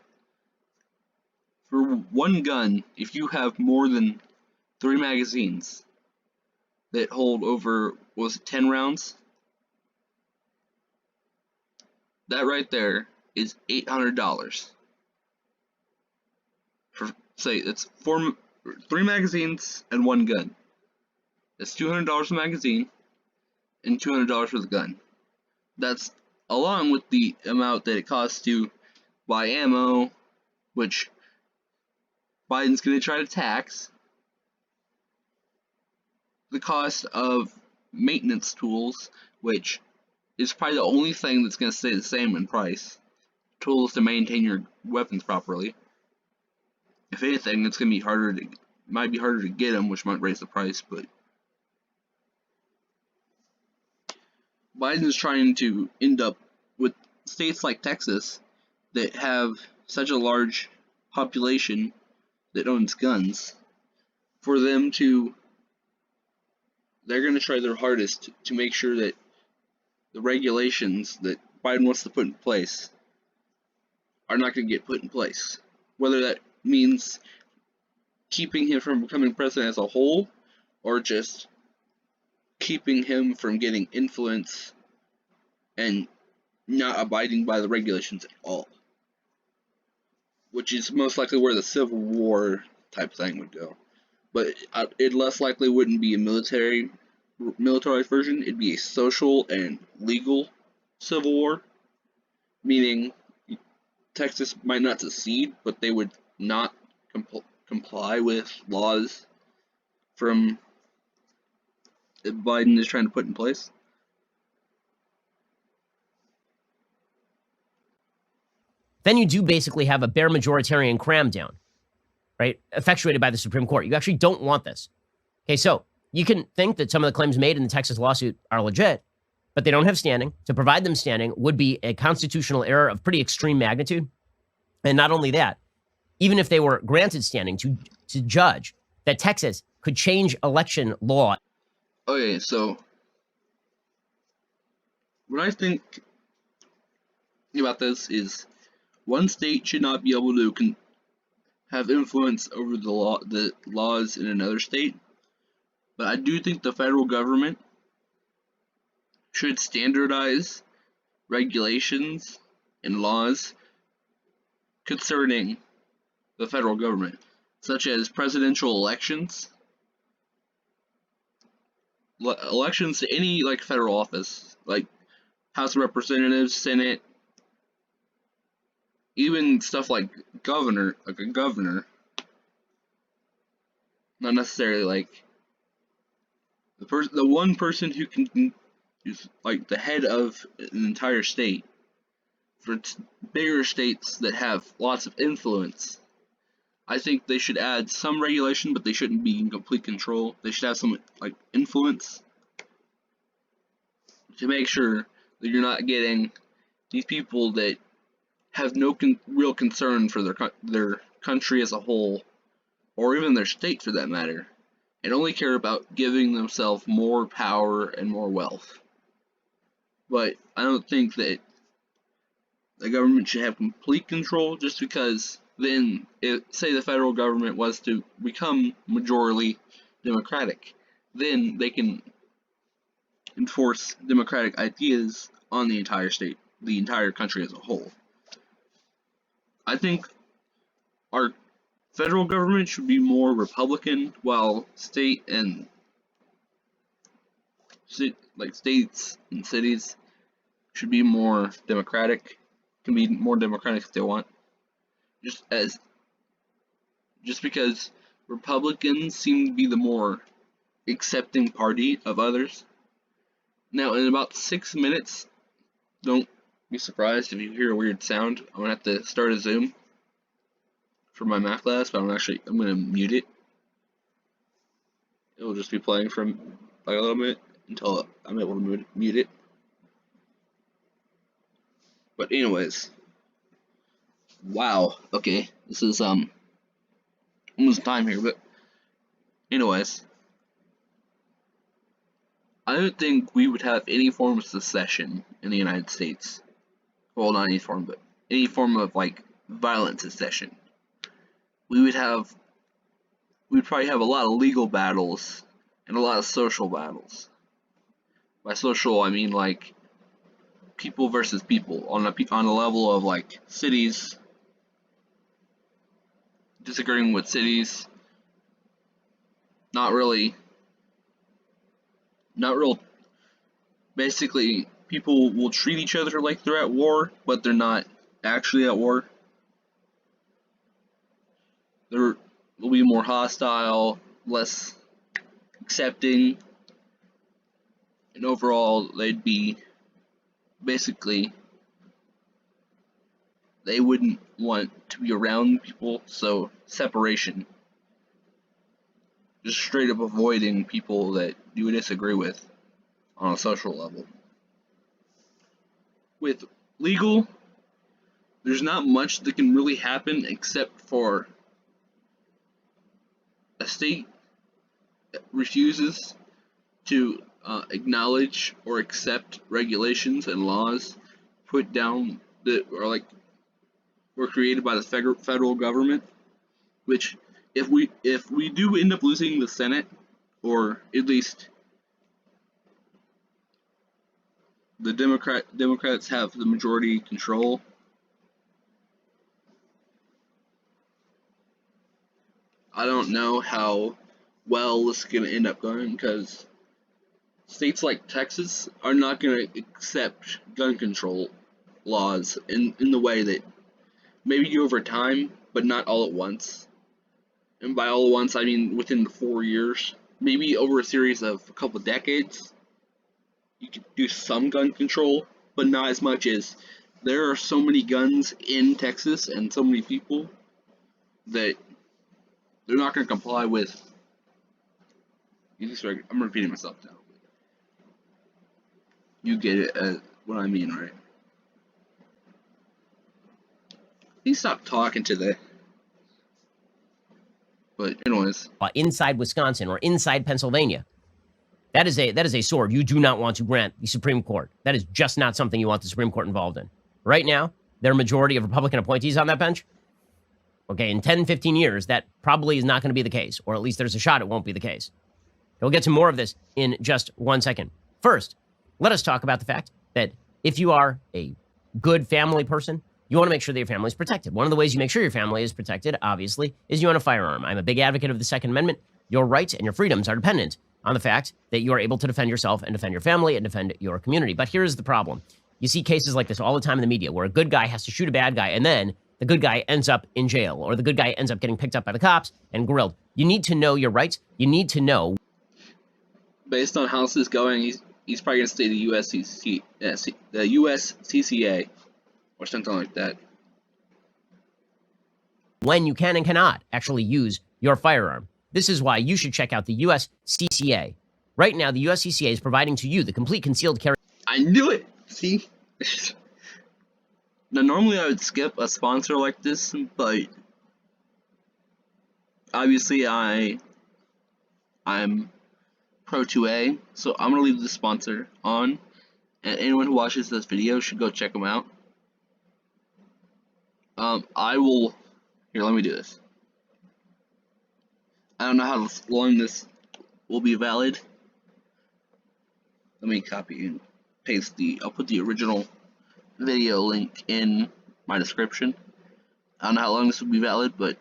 [SPEAKER 1] for one gun. If you have more than 3 magazines that hold over, 10 rounds? That right there is $800. For, say, it's 3 magazines and 1 gun. That's $200 a magazine and $200 for the gun. That's along with the amount that it costs to buy ammo, which Biden's going to try to tax. The cost of maintenance tools, which is probably the only thing that's going to stay the same in price. Tools to maintain your weapons properly. If anything, it's going to be might be harder to get them, which might raise the price, but Biden's trying to end up with states like Texas that have such a large population that owns guns, for them they're going to try their hardest to make sure that the regulations that Biden wants to put in place are not going to get put in place. Whether that means keeping him from becoming president as a whole, or just keeping him from getting influence and not abiding by the regulations at all. Which is most likely where the Civil War type thing would go. But it less likely wouldn't be a militarized version. It'd be a social and legal Civil War. Meaning, Texas might not secede, but they would not comply with laws from Biden is trying to put in place.
[SPEAKER 2] Then you do basically have a bare majoritarian cram-down, right, effectuated by the Supreme Court. You actually don't want this. Okay, so you can think that some of the claims made in the Texas lawsuit are legit, but they don't have standing. To provide them standing would be a constitutional error of pretty extreme magnitude. And not only that, even if they were granted standing to judge that Texas could change election law.
[SPEAKER 1] Okay, so what I think about this is one state should not be able to have influence over the laws in another state, but I do think the federal government should standardize regulations and laws concerning the federal government, such as presidential elections, elections to any like federal office, like House of Representatives, Senate, even stuff like governor, like a governor. Not necessarily like the one person who can is like the head of an entire state. For bigger states that have lots of influence, I think they should add some regulation, but they shouldn't be in complete control. They should have some like influence to make sure that you're not getting these people that have no real concern for their country as a whole, or even their state for that matter, and only care about giving themselves more power and more wealth. But I don't think that the government should have complete control, just because then, say the federal government was to become majority democratic, then they can enforce democratic ideas on the entire state, the entire country as a whole. I think our federal government should be more Republican, while state and states and cities should be more Democratic. Can be more Democratic if they want. Just because Republicans seem to be the more accepting party of others. Now, in about 6 minutes, don't be surprised if you hear a weird sound. I'm gonna have to start a Zoom for my math class, but I'm gonna mute it. It'll just be playing for like a little bit until I'm able to mute it. But anyways, wow. Okay, this is almost time here, but anyways, I don't think we would have any form of secession in the United States. Well, not any form, but any form of like violent secession. We'd probably have a lot of legal battles and a lot of social battles. By social, I mean like people versus people on a level of like cities disagreeing with cities. Not real. Basically, people will treat each other like they're at war, but they're not actually at war. They'll be more hostile, less accepting, and overall they'd be basically, they wouldn't want to be around people, so separation. Just straight up avoiding people that you disagree with on a social level. With legal, there's not much that can really happen except for a state that refuses to acknowledge or accept regulations and laws put down that were created by the federal government, which if we do end up losing the Senate, or at least the Democrats have the majority control, I don't know how well this is going to end up going, because states like Texas are not going to accept gun control laws in the way that maybe over time, but not all at once. And by all at once, I mean within 4 years. maybe over a series of a couple decades, you could do some gun control, but not as much as there are so many guns in Texas and so many people that they're not going to comply with. I'm repeating myself now. You get it, what I mean, right? Please stop talking to the. But anyways,
[SPEAKER 2] inside Wisconsin or inside Pennsylvania. That is a sword you do not want to grant the Supreme Court. That is just not something you want the Supreme Court involved in. Right now, there are a majority of Republican appointees on that bench. Okay, in 10, 15 years, that probably is not going to be the case, or at least there's a shot it won't be the case. We'll get to more of this in just 1 second. First, let us talk about the fact that if you are a good family person, you want to make sure that your family is protected. One of the ways you make sure your family is protected, obviously, is you own a firearm. I'm a big advocate of the Second Amendment. Your rights and your freedoms are dependent on the fact that you are able to defend yourself and defend your family and defend your community. But here's the problem. You see cases like this all the time in the media where a good guy has to shoot a bad guy and then the good guy ends up in jail or the good guy ends up getting picked up by the cops and grilled. You need to know your rights. You need to know.
[SPEAKER 1] Based on how this is going, he's probably going to stay the USCCA or something like that.
[SPEAKER 2] When you can and cannot actually use your firearm. This is why you should check out the USCCA. Right now, the USCCA is providing to you the complete concealed carry.
[SPEAKER 1] I knew it! See? Now, normally I would skip a sponsor like this, but obviously I'm pro 2A, so I'm going to leave the sponsor on, and anyone who watches this video should go check them out. Here, let me do this. I don't know how long this will be valid. Let me copy and paste I'll put the original video link in my description. I don't know how long this will be valid, but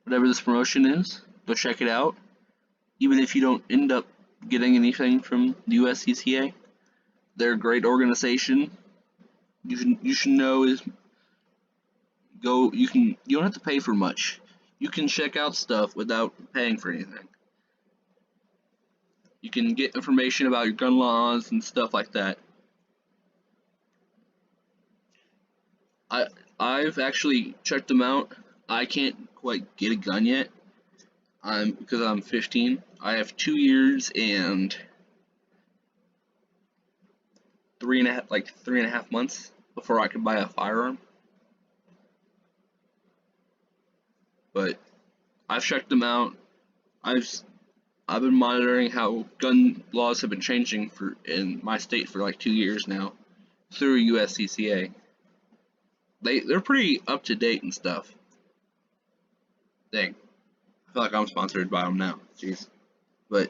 [SPEAKER 1] whatever this promotion is, go check it out. Even if you don't end up getting anything from the USCCA, they're a great organization. You should know is you don't have to pay for much. You can check out stuff without paying for anything. You can get information about your gun laws and stuff like that. I've actually checked them out. I can't quite get a gun yet. Because I'm 15. I have 2 years and 3.5 months before I can buy a firearm. But I've checked them out. I've been monitoring how gun laws have been changing in my state for like 2 years now through USCCA. They're pretty up to date and stuff. Dang, I feel like I'm sponsored by them now. Jeez, but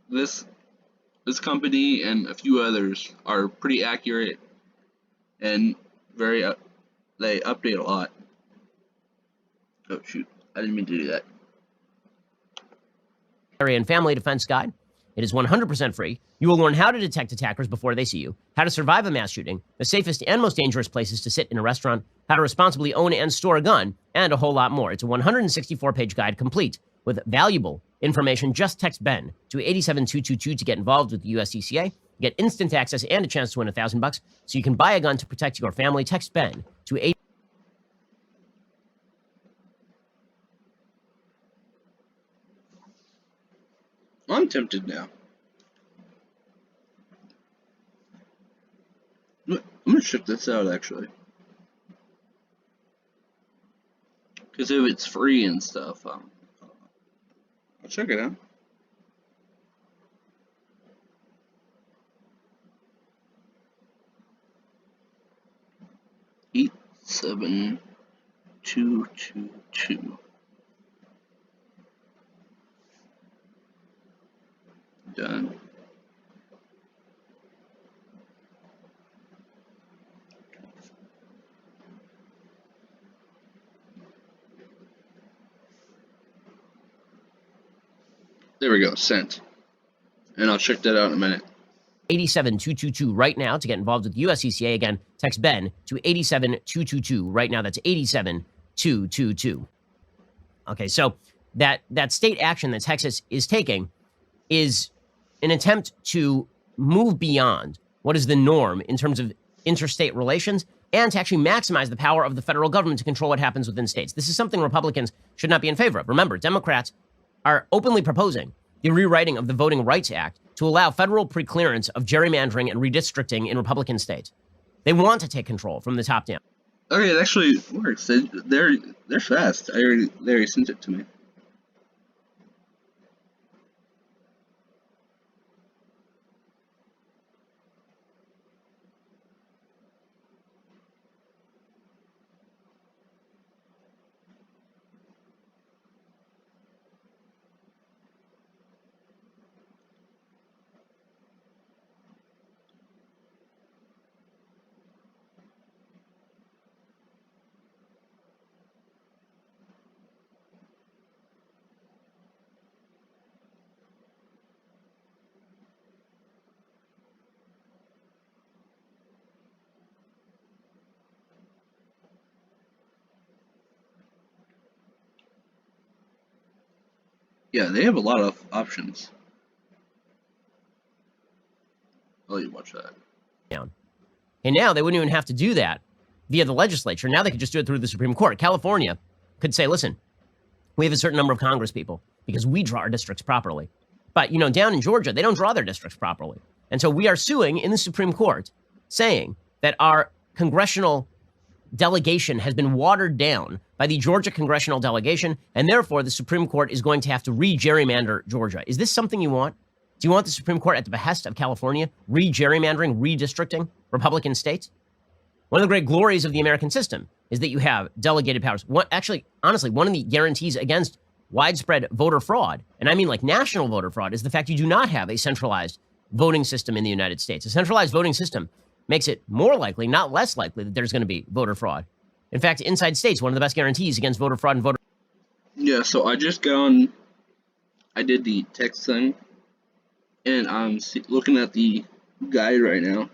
[SPEAKER 1] this company and a few others are pretty accurate and they update a lot. Oh shoot, I didn't mean to do that.
[SPEAKER 2] Area and Family Defense Guide. It is 100% free. You will learn how to detect attackers before they see you, how to survive a mass shooting, the safest and most dangerous places to sit in a restaurant, how to responsibly own and store a gun, and a whole lot more. It's a 164-page guide complete with valuable information. Just text Ben to 87222 to get involved with the USCCA. Get instant access and a chance to win $1,000 so you can buy a gun to protect your family. Text Ben to 8.
[SPEAKER 1] I'm tempted now. I'm gonna check this out actually, because if it's free and stuff, I'll check it out. Eight 7222. Done. There we go, sent. And I'll check that out in a minute.
[SPEAKER 2] 87222 right now to get involved with USCCA. Again, text Ben to 87222 right now. That's 87222. Okay, so that state action that Texas is taking is an attempt to move beyond what is the norm in terms of interstate relations and to actually maximize the power of the federal government to control what happens within states. This is something Republicans should not be in favor of. Remember, Democrats are openly proposing the rewriting of the Voting Rights Act to allow federal preclearance of gerrymandering and redistricting in Republican states. They want to take control from the top down.
[SPEAKER 1] Okay, it actually works. They're fast. They already sent it to me. Yeah, they have a lot of options. I'll let you watch that.
[SPEAKER 2] Down. And now they wouldn't even have to do that via the legislature. Now they could just do it through the Supreme Court. California could say, listen, we have a certain number of Congress people because we draw our districts properly. But, down in Georgia, they don't draw their districts properly. And so we are suing in the Supreme Court saying that our congressional delegation has been watered down by the Georgia congressional delegation, and therefore the Supreme Court is going to have to re-gerrymander Georgia. Is this something you want? Do you want the Supreme Court at the behest of California re-gerrymandering, redistricting Republican states? One of the great glories of the American system is that you have delegated powers. Honestly, one of the guarantees against widespread voter fraud, and I mean like national voter fraud, is the fact you do not have a centralized voting system in the United States. A centralized voting system makes it more likely, not less likely, that there's going to be voter fraud. In fact, inside states, one of the best guarantees against voter fraud and voter...
[SPEAKER 1] Yeah, so I just got on, I did the text thing, and I'm looking at the guide right now.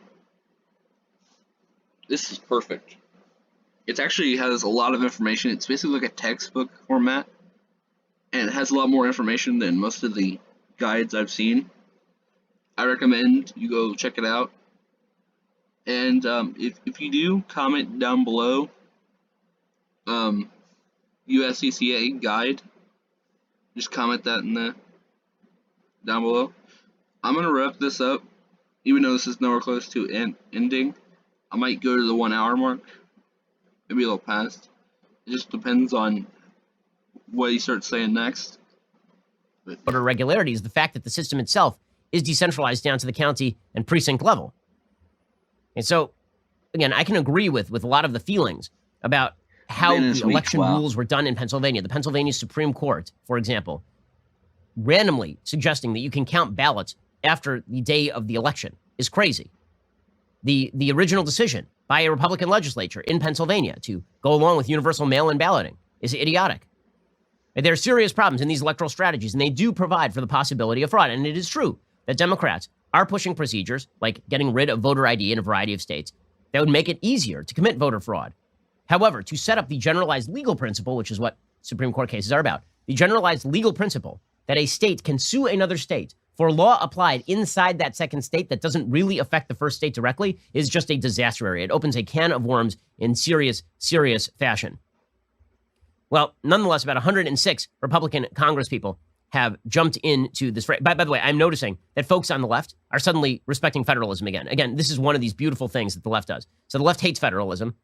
[SPEAKER 1] This is perfect. It actually has a lot of information. It's basically like a textbook format, and it has a lot more information than most of the guides I've seen. I recommend you go check it out. And if you do, comment down below USCCA guide. Just comment that in the down below. I'm gonna wrap this up, even though this is nowhere close to ending. I might go to the 1 hour mark, maybe a little past. It just depends on what you start saying next.
[SPEAKER 2] Voter regularity is the fact that the system itself is decentralized down to the county and precinct level. And so, again, I can agree with a lot of the feelings about how the election rules were done in Pennsylvania. The Pennsylvania Supreme Court, for example, randomly suggesting that you can count ballots after the day of the election is crazy. The original decision by a Republican legislature in Pennsylvania to go along with universal mail-in balloting is idiotic. There are serious problems in these electoral strategies, and they do provide for the possibility of fraud. And it is true that Democrats are pushing procedures like getting rid of voter ID in a variety of states that would make it easier to commit voter fraud. However, to set up the generalized legal principle, which is what Supreme Court cases are about, the generalized legal principle that a state can sue another state for law applied inside that second state that doesn't really affect the first state directly is just a disaster area. It opens a can of worms in serious, serious fashion. Well, nonetheless, about 106 Republican congresspeople have jumped into this. By the way, I'm noticing that folks on the left are suddenly respecting federalism again. Again, this is one of these beautiful things that the left does. So the left hates federalism.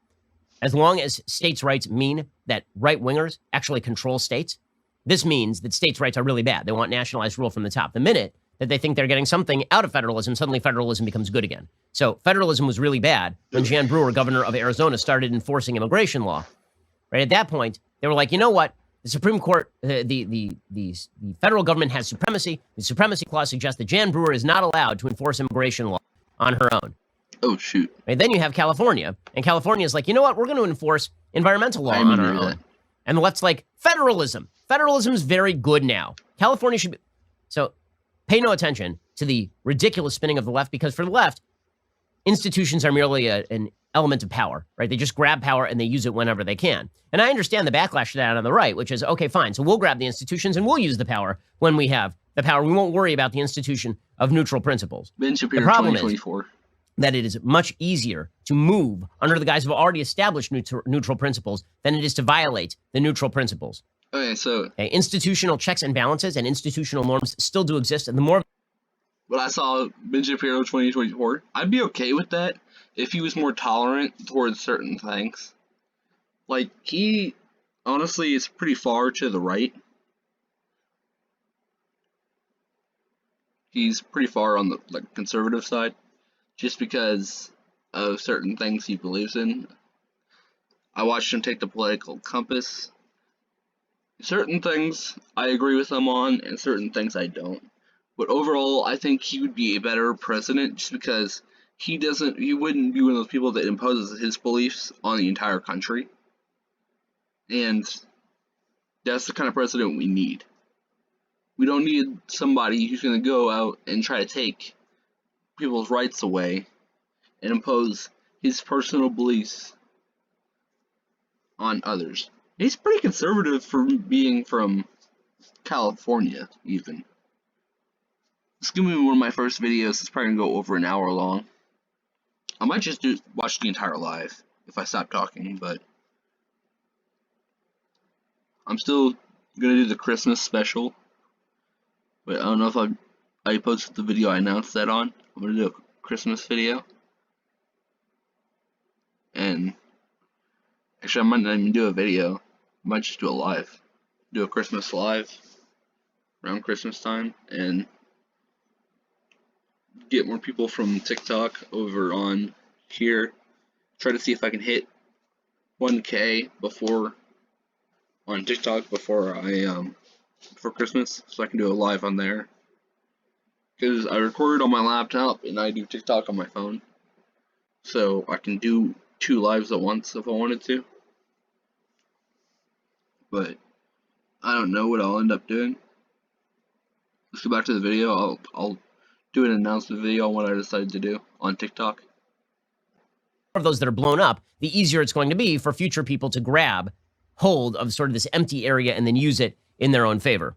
[SPEAKER 2] As long as states' rights mean that right-wingers actually control states, this means that states' rights are really bad. They want nationalized rule from the top. The minute that they think they're getting something out of federalism, suddenly federalism becomes good again. So federalism was really bad when Jan Brewer, governor of Arizona, started enforcing immigration law. Right at that point, they were like, you know what? The Supreme Court, the federal government has supremacy. The supremacy clause suggests that Jan Brewer is not allowed to enforce immigration law on her own.
[SPEAKER 1] Oh, shoot.
[SPEAKER 2] Right, then you have California, and California is like, you know what? We're going to enforce environmental law on our own. And the left's like, federalism. Federalism is very good now. California should be. So pay no attention to the ridiculous spinning of the left, because for the left, institutions are merely an element of power, right? They just grab power and they use it whenever they can. And I understand the backlash to that on the right, which is, okay, fine. So we'll grab the institutions and we'll use the power when we have the power. We won't worry about the institution of neutral principles.
[SPEAKER 1] Ben Shapiro,
[SPEAKER 2] the problem
[SPEAKER 1] 2024.
[SPEAKER 2] is that it is much easier to move under the guise of already established neutral principles than it is to violate the neutral principles.
[SPEAKER 1] Okay, so
[SPEAKER 2] okay, institutional checks and balances and institutional norms still do exist, and the more.
[SPEAKER 1] But I saw Ben Shapiro 2024. I'd be okay with that if he was more tolerant towards certain things. Like, he honestly is pretty far to the right. He's pretty far on the conservative side, just because of certain things he believes in. I watched him take the political compass. Certain things I agree with him on, and certain things I don't. But overall, I think he would be a better president just because he wouldn't be one of those people that imposes his beliefs on the entire country. And that's the kind of president we need. We don't need somebody who's going to go out and try to take people's rights away and impose his personal beliefs on others. He's pretty conservative for being from California, even. This is going to be one of my first videos. It's probably going to go over an hour long. I might just watch the entire live if I stop talking, but I'm still going to do the Christmas special. But I don't know if I posted the video I announced that on. I'm going to do a Christmas video. And actually, I might not even do a video. I might just do a live. Do a Christmas live around Christmas time and get more people from TikTok over on here. Try to see if I can hit 1K on TikTok before Christmas, so I can do a live on there. Because I record on my laptop and I do TikTok on my phone, so I can do 2 lives at once if I wanted to. But I don't know what I'll end up doing. Let's go back to the video. I'll do an announcement video on what I decided to do on TikTok.
[SPEAKER 2] Of those that are blown up, the easier it's going to be for future people to grab hold of sort of this empty area and then use it in their own favor.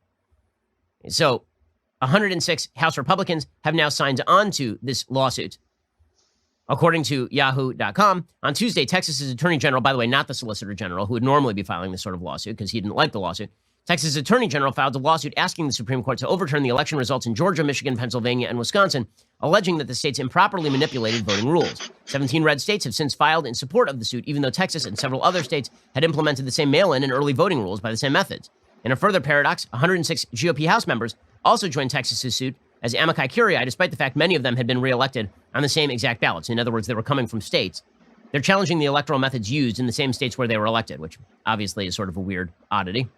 [SPEAKER 2] So 106 House Republicans have now signed on to this lawsuit. According to Yahoo.com, on Tuesday, Texas's Attorney General, by the way, not the Solicitor General, who would normally be filing this sort of lawsuit because he didn't like the lawsuit, Texas Attorney General filed a lawsuit asking the Supreme Court to overturn the election results in Georgia, Michigan, Pennsylvania, and Wisconsin, alleging that the states improperly manipulated voting rules. 17 red states have since filed in support of the suit, even though Texas and several other states had implemented the same mail-in and early voting rules by the same methods. In a further paradox, 106 GOP House members also joined Texas's suit as amici curiae, despite the fact many of them had been reelected on the same exact ballots. In other words, they were coming from states. They're challenging the electoral methods used in the same states where they were elected, which obviously is sort of a weird oddity.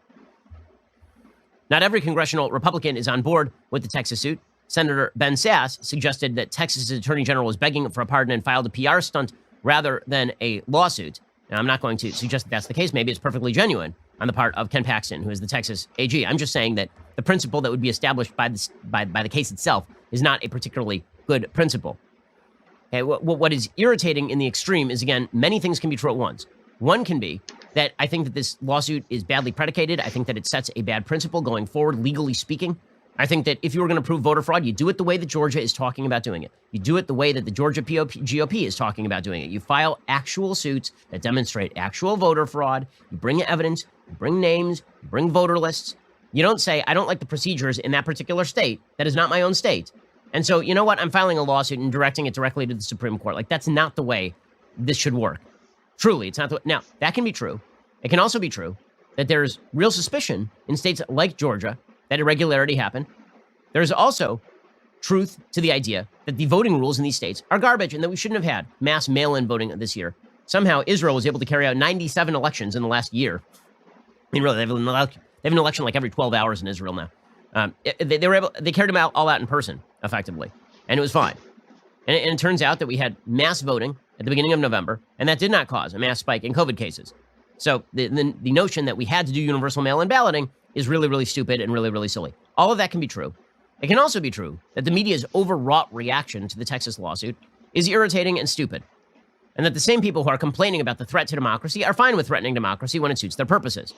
[SPEAKER 2] Not every congressional Republican is on board with the Texas suit. Senator Ben Sasse suggested that Texas's Attorney General was begging for a pardon and filed a PR stunt rather than a lawsuit. Now, I'm not going to suggest that that's the case. Maybe it's perfectly genuine on the part of Ken Paxton, who is the Texas AG. I'm just saying that the principle that would be established by the case itself is not a particularly good principle. Okay, what is irritating in the extreme is, again, many things can be true at once. One can be that I think that this lawsuit is badly predicated. I think that it sets a bad principle going forward, legally speaking. I think that if you were going to prove voter fraud, you do it the way that Georgia is talking about doing it. You do it the way that the Georgia GOP is talking about doing it. You file actual suits that demonstrate actual voter fraud. You bring evidence, you bring names, you bring voter lists. You don't say, I don't like the procedures in that particular state. That is not my own state. And so, you know what? I'm filing a lawsuit and directing it directly to the Supreme Court. Like, that's not the way this should work. Truly, it's not the way. Now, that can be true. It can also be true that there's real suspicion in states like Georgia that irregularity happened. There's also truth to the idea that the voting rules in these states are garbage and that we shouldn't have had mass mail-in voting this year. Somehow, Israel was able to carry out 97 elections in the last year. I mean, really, they have an election like every 12 hours in Israel now. They carried them all out in person, effectively, and it was fine. And it turns out that we had mass voting at the beginning of November, and that did not cause a mass spike in COVID cases. So the notion that we had to do universal mail-in balloting is really, really stupid and really, really silly. All of that can be true. It can also be true that the media's overwrought reaction to the Texas lawsuit is irritating and stupid. And that the same people who are complaining about the threat to democracy are fine with threatening democracy when it suits their purposes.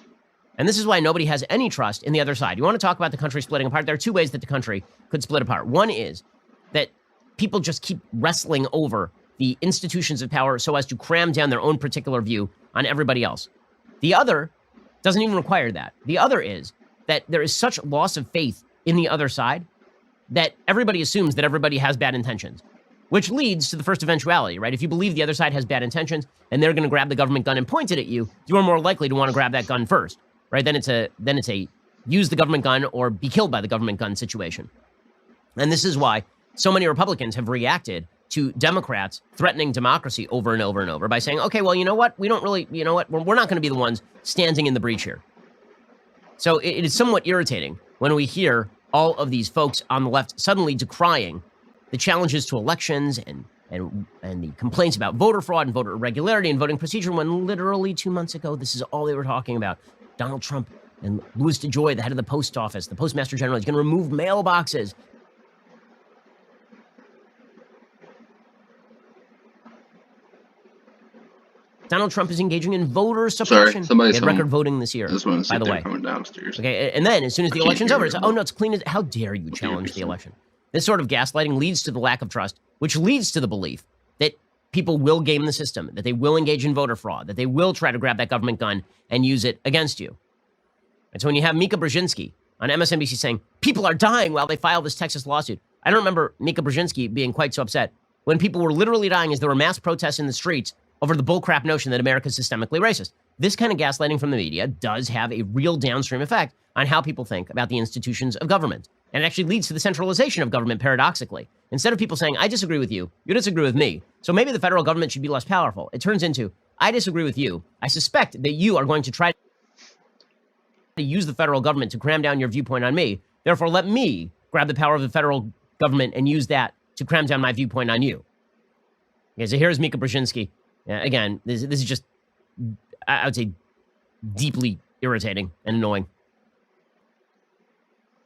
[SPEAKER 2] And this is why nobody has any trust in the other side. You want to talk about the country splitting apart? There are two ways that the country could split apart. One is that people just keep wrestling over the institutions of power so as to cram down their own particular view on everybody else. The other doesn't even require that. The other is that there is such loss of faith in the other side that everybody assumes that everybody has bad intentions, which leads to the first eventuality, right? If you believe the other side has bad intentions and they're going to grab the government gun and point it at you, you are more likely to want to grab that gun first, right? Then it's a use the government gun or be killed by the government gun situation. And this is why so many Republicans have reacted to Democrats threatening democracy over and over and over by saying, okay, well, you know what? We don't really, you know what? We're not going to be the ones standing in the breach here. So it is somewhat irritating when we hear all of these folks on the left suddenly decrying the challenges to elections and the complaints about voter fraud and voter irregularity and voting procedure, when literally 2 months ago, this is all they were talking about. Donald Trump and Louis DeJoy, the head of the post office, the postmaster general, is going to remove mailboxes. Donald Trump is engaging in voter suppression.
[SPEAKER 1] Sorry,
[SPEAKER 2] he had record voting this year, by the way.
[SPEAKER 1] Coming downstairs.
[SPEAKER 2] Okay, and then as soon as the election's over, it's, oh no, it's clean as, how dare you challenge the election? This sort of gaslighting leads to the lack of trust, which leads to the belief that people will game the system, that they will engage in voter fraud, that they will try to grab that government gun and use it against you. And so when you have Mika Brzezinski on MSNBC saying, people are dying while they file this Texas lawsuit, I don't remember Mika Brzezinski being quite so upset when people were literally dying as there were mass protests in the streets over the bullcrap notion that America is systemically racist. This kind of gaslighting from the media does have a real downstream effect on how people think about the institutions of government. And it actually leads to the centralization of government, paradoxically. Instead of people saying, I disagree with you, you disagree with me, so maybe the federal government should be less powerful, it turns into, I disagree with you. I suspect that you are going to try to use the federal government to cram down your viewpoint on me. Therefore, let me grab the power of the federal government and use that to cram down my viewpoint on you. Okay, so here's Mika Brzezinski. Again, this is just, I would say, deeply irritating and annoying.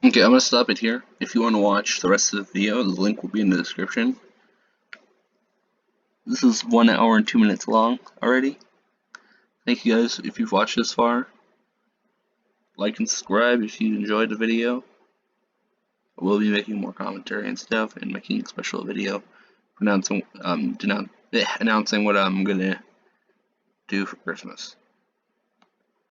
[SPEAKER 1] Okay, I'm going to stop it here. If you want to watch the rest of the video, the link will be in the description. This is 1 hour and 2 minutes long already. Thank you guys if you've watched this far. Like and subscribe if you enjoyed the video. I will be making more commentary and stuff and making a special video announcing what I'm gonna do for Christmas.